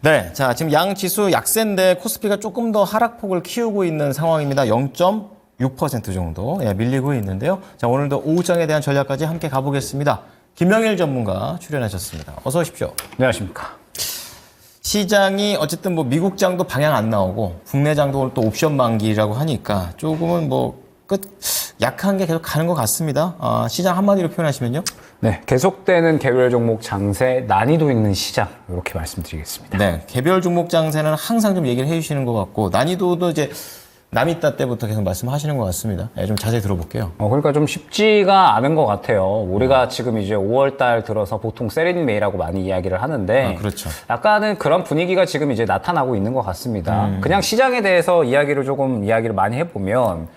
네, 자 지금 양 지수 약세인데 코스피가 조금 더 하락폭을 키우고 있는 상황입니다. 0.6% 정도 밀리고 있는데요. 자 오늘도 오후장에 대한 전략까지 함께 가보겠습니다. 김영일 전문가 출연하셨습니다. 어서 오십시오. 안녕하십니까. 시장이 어쨌든 뭐 미국장도 방향 안 나오고 국내장도 오늘 또 옵션 만기라고 하니까 조금은 뭐 약한 게 계속 가는 것 같습니다. 시장 한마디로 표현하시면요. 네, 계속되는 개별 종목 장세, 난이도 있는 시장 이렇게 말씀드리겠습니다. 네, 개별 종목 장세는 항상 좀 얘기를 해주시는 것 같고 난이도도 이제 남이따 때부터 계속 말씀하시는 것 같습니다. 네, 좀 자세히 들어볼게요. 그러니까 좀 쉽지가 않은 것 같아요. 우리가 지금 이제 5월 달 들어서 보통 세린 메이라고 많이 이야기를 하는데 그렇죠. 약간은 그런 분위기가 지금 이제 나타나고 있는 것 같습니다. 그냥 시장에 대해서 이야기를 많이 해보면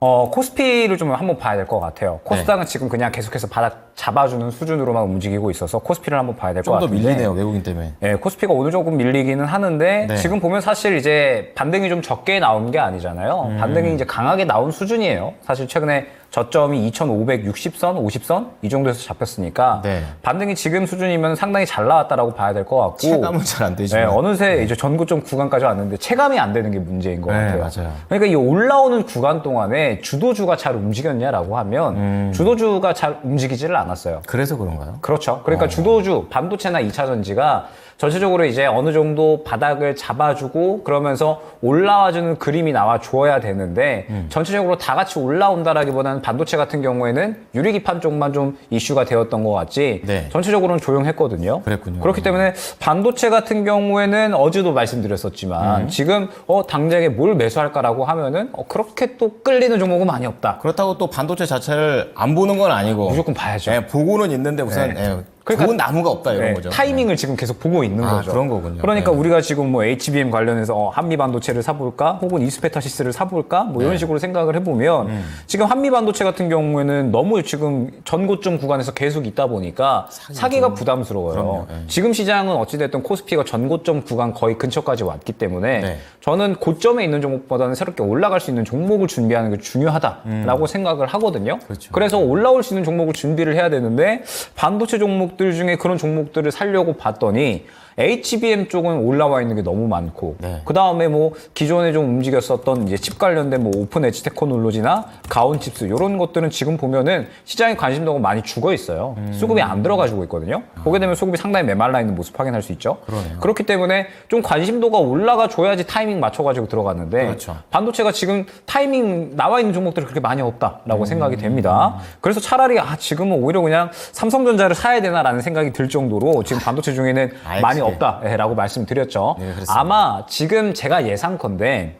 코스피를 좀 한번 봐야 될 것 같아요. 코스닥은 지금 그냥 계속해서 바닥 잡아주는 수준으로만 움직이고 있어서 코스피를 한번 봐야 될 것 같은데. 좀 더 밀리네요, 외국인 때문에. 네, 코스피가 오늘 조금 밀리기는 하는데 네. 지금 보면 사실 이제 반등이 좀 적게 나온 게 아니잖아요. 반등이 이제 강하게 나온 수준이에요. 사실 최근에 저점이 2,560선, 50선 이 정도에서 잡혔으니까 네. 반등이 지금 수준이면 상당히 잘 나왔다라고 봐야 될 것 같고 체감은 잘 안 되지만. 네, 어느새 이제 전고점 구간까지 왔는데 체감이 안 되는 게 문제인 것 같아요. 맞아요. 그러니까 이 올라오는 구간 동안에 주도주가 잘 움직였냐라고 하면 주도주가 잘 움직이지를 않았어요. 그래서 그런가요? 그렇죠. 그러니까 주도주, 반도체나 2차 전지가 전체적으로 이제 어느 정도 바닥을 잡아주고 그러면서 올라와주는 그림이 나와 줘야 되는데 전체적으로 다 같이 올라온다라기보다는 반도체 같은 경우에는 유리기판 쪽만 좀 이슈가 되었던 것 같지 네. 전체적으로는 조용했거든요. 그랬군요. 그렇기 때문에 반도체 같은 경우에는 어제도 말씀드렸었지만 지금 당장에 뭘 매수할까라고 하면은 그렇게 또 끌리는 종목은 많이 없다. 그렇다고 또 반도체 자체를 안 보는 건 아니고. 무조건 봐야죠. 네, 보고는 있는데 우선 그러니까 좋은 나무가 없다 이런 네, 거죠. 타이밍을 지금 계속 보고 있는 거죠. 그런 거군요. 그러니까 네. 우리가 지금 뭐 HBM 관련해서 한미 반도체를 사볼까, 혹은 이스페타시스를 사볼까, 뭐 이런 식으로 생각을 해보면 지금 한미 반도체 같은 경우에는 너무 지금 전고점 구간에서 계속 있다 보니까 사기가 부담스러워요. 그럼요. 네. 지금 시장은 어찌됐든 코스피가 전고점 구간 거의 근처까지 왔기 때문에 네. 저는 고점에 있는 종목보다는 새롭게 올라갈 수 있는 종목을 준비하는 게 중요하다라고 생각을 하거든요. 그렇죠. 그래서 올라올 수 있는 종목을 준비를 해야 되는데 반도체 종목들 중에 그런 종목들을 살려고 봤더니 HBM 쪽은 올라와 있는 게 너무 많고 네. 그 다음에 뭐 기존에 좀 움직였었던 이제 칩 관련된 뭐 오픈 엣지 테크놀로지나 가온 칩스 이런 것들은 지금 보면은 시장의 관심도가 많이 죽어 있어요. 수급이 안 들어가지고 있거든요. 보게 되면 수급이 상당히 메말라 있는 모습 확인할 수 있죠. 그러네요. 그렇기 때문에 좀 관심도가 올라가 줘야지 타이밍 맞춰가지고 들어갔는데 그렇죠. 반도체가 지금 타이밍 나와 있는 종목들이 그렇게 많이 없다라고 생각이 됩니다. 그래서 차라리 지금은 오히려 그냥 삼성전자를 사야 되나라는 생각이 들 정도로 지금 반도체 중에는 많이 없다라고 말씀드렸죠. 네, 그렇습니다. 아마 지금 제가 예상컨대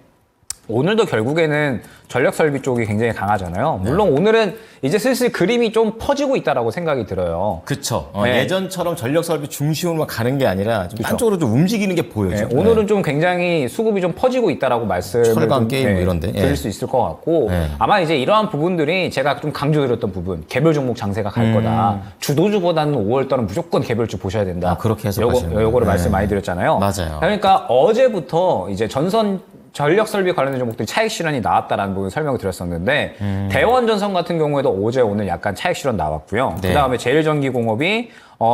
오늘도 결국에는 전력 설비 쪽이 굉장히 강하잖아요. 물론 오늘은 이제 슬슬 그림이 좀 퍼지고 있다라고 생각이 들어요. 그렇죠. 네. 예전처럼 전력 설비 중심으로만 가는 게 아니라 좀 딴 쪽으로 좀 움직이는 게 보여요. 네, 오늘은 좀 굉장히 수급이 좀 퍼지고 있다라고 말씀을 철강 좀, 게임 뭐 이런데. 드릴 수 있을 것 같고 아마 이제 이러한 부분들이 제가 좀 강조드렸던 부분 개별 종목 장세가 갈 거다. 주도주보다는 5월달은 무조건 개별주 보셔야 된다. 그렇게 해석하시는 요거를 말씀 많이 드렸잖아요. 맞아요. 그러니까 어제부터 이제 전력 설비 관련된 종목들이 차익 실현이 나왔다라는 부분 설명을 드렸었는데 대원전선 같은 경우에도 어제 오늘 약간 차익 실현 나왔고요. 네. 그다음에 제일전기공업이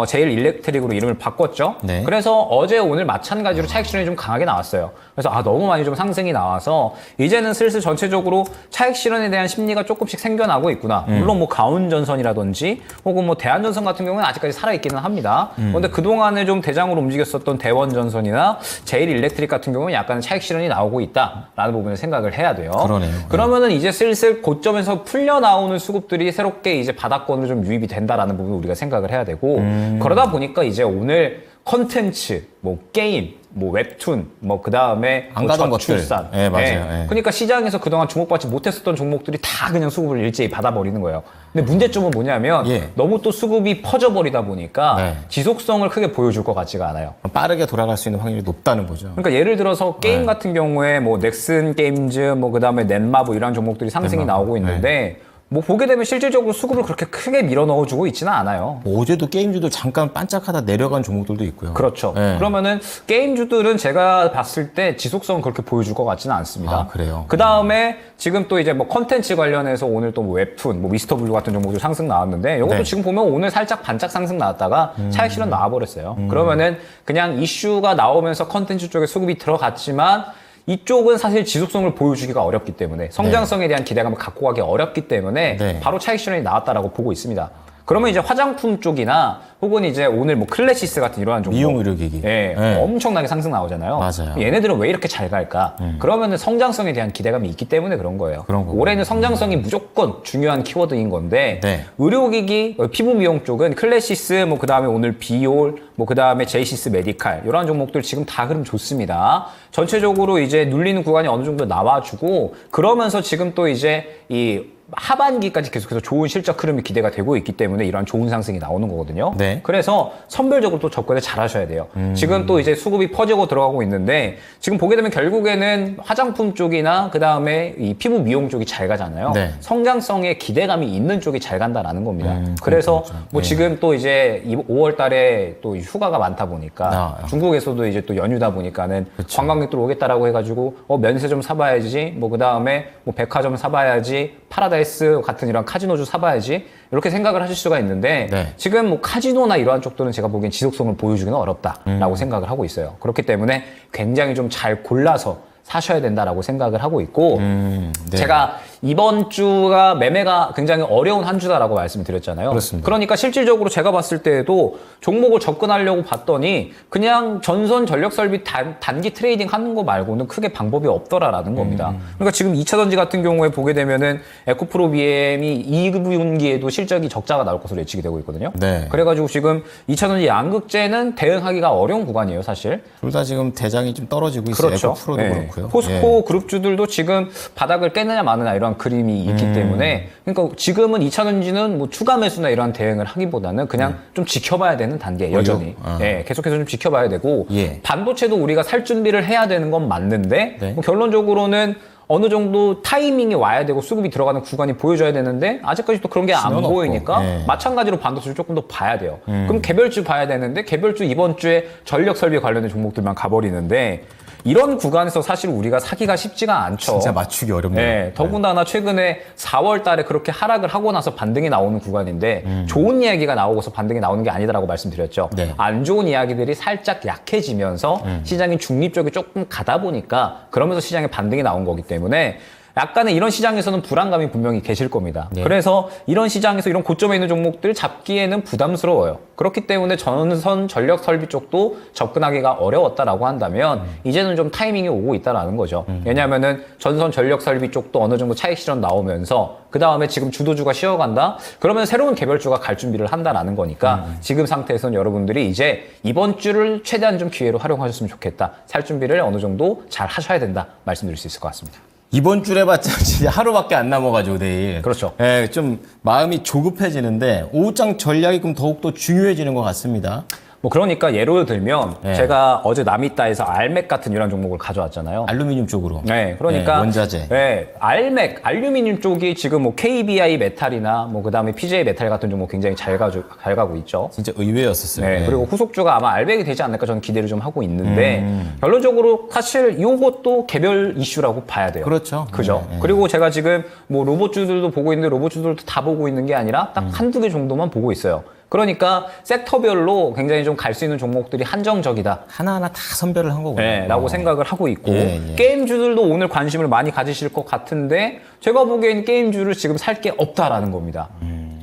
제일일렉트릭으로 이름을 바꿨죠. 네. 그래서 어제 오늘 마찬가지로 차익 실현이 좀 강하게 나왔어요. 그래서 너무 많이 좀 상승이 나와서 이제는 슬슬 전체적으로 차익 실현에 대한 심리가 조금씩 생겨나고 있구나. 물론 뭐 가온전선이라든지 혹은 뭐 대한전선 같은 경우는 아직까지 살아있기는 합니다. 그런데 그동안에 좀 대장으로 움직였었던 대원전선이나 제일일렉트릭 같은 경우는 약간 차익 실현이 나오고 있다라는 부분을 생각을 해야 돼요. 그러네요. 그러면은 이제 슬슬 고점에서 풀려 나오는 수급들이 새롭게 이제 바닥권으로 좀 유입이 된다라는 부분을 우리가 생각을 해야 되고 그러다 보니까 이제 오늘 컨텐츠, 뭐 게임, 뭐 웹툰, 뭐 그 다음에 안 가던 것들. 저출산. 네, 맞아요. 네. 그러니까 시장에서 그동안 주목받지 못했었던 종목들이 다 그냥 수급을 일제히 받아버리는 거예요. 근데 문제점은 뭐냐면 너무 또 수급이 퍼져버리다 보니까 지속성을 크게 보여줄 것 같지가 않아요. 빠르게 돌아갈 수 있는 확률이 높다는 거죠. 그러니까 예를 들어서 게임 같은 경우에 뭐 넥슨 게임즈, 뭐 그 다음에 넷마블 이런 종목들이 상승이 나오고 있는데 뭐 보게 되면 실질적으로 수급을 그렇게 크게 밀어 넣어주고 있지는 않아요. 뭐 어제도 게임주도 잠깐 반짝하다 내려간 종목들도 있고요. 그렇죠. 네. 그러면은 게임주들은 제가 봤을 때 지속성은 그렇게 보여줄 것 같지는 않습니다. 아, 그래요? 그 다음에 지금 또 이제 뭐 컨텐츠 관련해서 오늘 또 뭐 웹툰, 뭐 미스터 블루 같은 종목도 상승 나왔는데 이것도 네. 지금 보면 오늘 살짝 반짝 상승 나왔다가 차익 실현 나와버렸어요. 그러면은 그냥 이슈가 나오면서 컨텐츠 쪽에 수급이 들어갔지만 이쪽은 사실 지속성을 보여주기가 어렵기 때문에 성장성에 대한 기대감을 갖고 가기 어렵기 때문에 네. 바로 차익 실현이 나왔다라고 보고 있습니다. 그러면 이제 화장품 쪽이나 혹은 이제 오늘 뭐 클래시스 같은 이러한 종목 미용 의료기기. 예, 네. 엄청나게 상승 나오잖아요. 맞아요. 얘네들은 왜 이렇게 잘 갈까? 그러면은 성장성에 대한 기대감이 있기 때문에 그런 거예요. 그런 거군요. 올해는 성장성이 무조건 중요한 키워드인 건데 네. 의료기기, 피부 미용 쪽은 클래시스, 뭐 그다음에 오늘 비올, 뭐 그다음에 제이시스 메디칼 이러한 종목들 지금 다 흐름 좋습니다. 전체적으로 이제 눌리는 구간이 어느 정도 나와주고 그러면서 지금 또 이제 이 하반기까지 계속해서 좋은 실적 흐름이 기대가 되고 있기 때문에 이러한 좋은 상승이 나오는 거거든요. 네. 그래서 선별적으로 또 접근을 잘 하셔야 돼요. 지금 또 이제 수급이 퍼지고 들어가고 있는데 지금 보게 되면 결국에는 화장품 쪽이나 그 다음에 이 피부 미용 쪽이 잘 가잖아요. 네. 성장성에 기대감이 있는 쪽이 잘 간다라는 겁니다. 그래서 뭐 네. 지금 또 이제 5월 달에 또 휴가가 많다 보니까 중국에서도 이제 또 연휴다 보니까는 관광객들 오겠다라고 해가지고 면세점 사봐야지 뭐 그 다음에 뭐 백화점 사봐야지 파라다이스 같은 이런 카지노주 사봐야지 이렇게 생각을 하실 수가 있는데 네. 지금 뭐 카지노나 이러한 쪽들은 제가 보기엔 지속성을 보여주기는 어렵다라고 생각을 하고 있어요. 그렇기 때문에 굉장히 좀 잘 골라서 사셔야 된다라고 생각을 하고 있고 네. 제가 이번 주가 매매가 굉장히 어려운 한 주다라고 말씀을 드렸잖아요. 그렇습니다. 그러니까 실질적으로 제가 봤을 때에도 종목을 접근하려고 봤더니 그냥 전선 전력 설비 단기 트레이딩 하는 거 말고는 크게 방법이 없더라라는 겁니다. 그러니까 지금 2차전지 같은 경우에 보게 되면은 에코프로 BM이 2분기에도 실적이 적자가 나올 것으로 예측이 되고 있거든요. 네. 그래가지고 지금 2차전지 양극재는 대응하기가 어려운 구간이에요, 사실. 둘 다 지금 대장이 좀 떨어지고 있어요. 그렇죠. 에코프로도 네. 그렇고요. 포스코 그룹주들도 지금 바닥을 깨느냐 마느냐 이런 그림이 있기 때문에 그러니까 지금은 2차전지는 뭐 추가 매수나 이런 대응을 하기보다는 그냥 좀 지켜봐야 되는 단계 여전히 예, 계속해서 좀 지켜봐야 되고 예. 반도체도 우리가 살 준비를 해야 되는 건 맞는데 네. 뭐 결론적으로는 어느 정도 타이밍이 와야 되고 수급이 들어가는 구간이 보여줘야 되는데 아직까지 또 그런 게 안 신호는 보이니까 없고. 예. 마찬가지로 반도체를 조금 더 봐야 돼요. 그럼 개별주 봐야 되는데 개별주 이번 주에 전력 설비 관련된 종목들만 가버리는데 이런 구간에서 사실 우리가 사기가 쉽지가 않죠. 진짜 맞추기 어렵네요. 네, 더군다나 최근에 4월 달에 그렇게 하락을 하고 나서 반등이 나오는 구간인데 좋은 이야기가 나오고서 반등이 나오는 게 아니다라고 말씀드렸죠. 네. 안 좋은 이야기들이 살짝 약해지면서 시장이 중립적이 조금 가다 보니까 그러면서 시장에 반등이 나온 거기 때문에 약간의 이런 시장에서는 불안감이 분명히 계실 겁니다. 네. 그래서 이런 시장에서 이런 고점에 있는 종목들 잡기에는 부담스러워요. 그렇기 때문에 전선 전력 설비 쪽도 접근하기가 어려웠다라고 한다면 이제는 좀 타이밍이 오고 있다라는 거죠. 왜냐하면은 전선 전력 설비 쪽도 어느 정도 차익 실현 나오면서 그 다음에 지금 주도주가 쉬어간다? 그러면 새로운 개별주가 갈 준비를 한다라는 거니까 지금 상태에서는 여러분들이 이제 이번 주를 최대한 좀 기회로 활용하셨으면 좋겠다. 살 준비를 어느 정도 잘 하셔야 된다. 말씀드릴 수 있을 것 같습니다. 이번 주에 봤자 진짜 하루밖에 안 남아가지고 내일. 그렇죠. 예, 좀 마음이 조급해지는데 오후장 전략이 그럼 더욱더 중요해지는 것 같습니다. 뭐 그러니까 예로 들면 네. 제가 어제 나미따에서 알맥 같은 이런 종목을 가져왔잖아요. 알루미늄 쪽으로. 네, 그러니까 네, 원자재. 네, 알맥, 알루미늄 쪽이 지금 뭐 KBI 메탈이나 뭐 그다음에 PJ 메탈 같은 종목 굉장히 잘 가고 있죠. 진짜 의외였었어요. 네, 네. 그리고 후속주가 아마 알백이 되지 않을까 저는 기대를 좀 하고 있는데 결론적으로 사실 이것도 개별 이슈라고 봐야 돼요. 그렇죠. 그죠? 네, 네. 그리고 제가 지금 뭐 로봇주들도 보고 있는데 로봇주들도 다 보고 있는 게 아니라 딱 한두 개 정도만 보고 있어요. 그러니까 섹터별로 굉장히 좀 갈 수 있는 종목들이 한정적이다. 하나하나 다 선별을 한 거군요. 네, 라고 생각을 하고 있고 예, 예. 게임주들도 오늘 관심을 많이 가지실 것 같은데 제가 보기엔 게임주를 지금 살 게 없다라는 겁니다.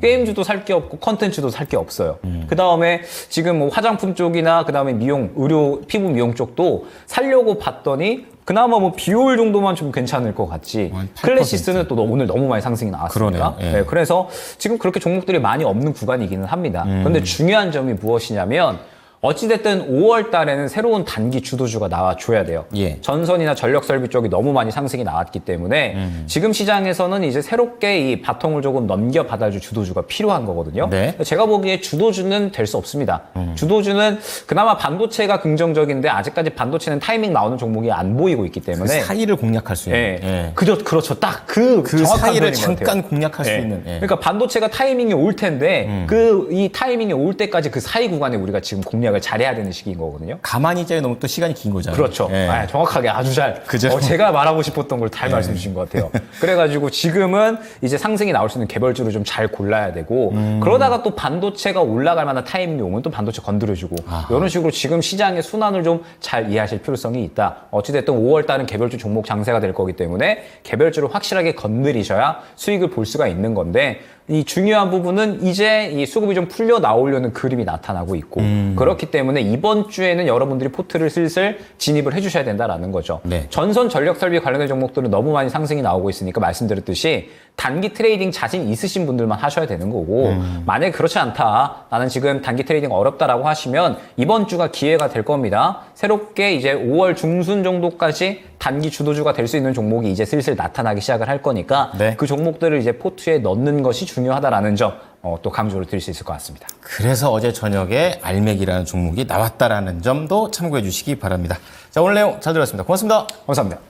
게임주도 살 게 없고 컨텐츠도 살 게 없어요. 그 다음에 지금 뭐 화장품 쪽이나 그 다음에 미용, 의료, 피부 미용 쪽도 살려고 봤더니 그나마 뭐 비올 정도만 좀 괜찮을 것 같지. 한 8%. 클래시스는 또 오늘 너무 많이 상승이 나왔습니다. 그러네요. 예. 네, 그래서 지금 그렇게 종목들이 많이 없는 구간이기는 합니다. 그런데 중요한 점이 무엇이냐면 어찌됐든 5월 달에는 새로운 단기 주도주가 나와줘야 돼요. 예. 전선이나 전력 설비 쪽이 너무 많이 상승이 나왔기 때문에 지금 시장에서는 이제 새롭게 이 바통을 조금 넘겨받아줄 주도주가 필요한 거거든요. 네. 제가 보기에 주도주는 될 수 없습니다. 주도주는 그나마 반도체가 긍정적인데 아직까지 반도체는 타이밍 나오는 종목이 안 보이고 있기 그 때문에 사이를 공략할 수 있는. 예. 예. 그렇죠. 딱 그 그 정확한 사이를 표현인 것 같아요. 잠깐 공략할 수 예. 있는. 예. 그러니까 반도체가 타이밍이 올 텐데 이 타이밍이 올 때까지 그 사이 구간에 우리가 지금 공략을 잘해야 되는 시기인 거거든요. 가만히 있자니 너무 또 시간이 긴 거잖아요. 그렇죠. 예. 정확하게 아주 잘. 그죠? 제가 말하고 싶었던 걸 잘 말씀 주신 것 같아요. 그래가지고 지금은 이제 상승이 나올 수 있는 개별주를 좀 잘 골라야 되고 그러다가 또 반도체가 올라갈 만한 타이밍이 오면 또 반도체 건드려주고 이런 식으로 지금 시장의 순환을 좀 잘 이해하실 필요성이 있다. 어찌됐든 5월 달은 개별주 종목 장세가 될 거기 때문에 개별주를 확실하게 건드리셔야 수익을 볼 수가 있는 건데 이 중요한 부분은 이제 이 수급이 좀 풀려 나오려는 그림이 나타나고 있고 그렇기 때문에 이번 주에는 여러분들이 포트를 슬슬 진입을 해주셔야 된다라는 거죠. 네. 전선 전력 설비 관련된 종목들은 너무 많이 상승이 나오고 있으니까 말씀드렸듯이 단기 트레이딩 자신 있으신 분들만 하셔야 되는 거고 만약에 그렇지 않다. 나는 지금 단기 트레이딩 어렵다라고 하시면 이번 주가 기회가 될 겁니다. 새롭게 이제 5월 중순 정도까지 단기 주도주가 될 수 있는 종목이 이제 슬슬 나타나기 시작을 할 거니까 네. 그 종목들을 이제 포트에 넣는 것이 중요하다라는 점 또 강조를 드릴 수 있을 것 같습니다. 그래서 어제 저녁에 알맥이라는 종목이 나왔다라는 점도 참고해 주시기 바랍니다. 자, 오늘 내용 잘 들었습니다. 고맙습니다. 감사합니다.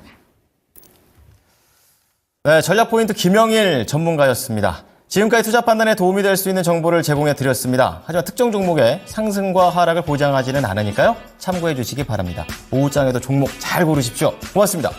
네, 전략 포인트 김영일 전문가였습니다. 지금까지 투자 판단에 도움이 될 수 있는 정보를 제공해 드렸습니다. 하지만 특정 종목의 상승과 하락을 보장하지는 않으니까요. 참고해 주시기 바랍니다. 오후장에도 종목 잘 고르십시오. 고맙습니다.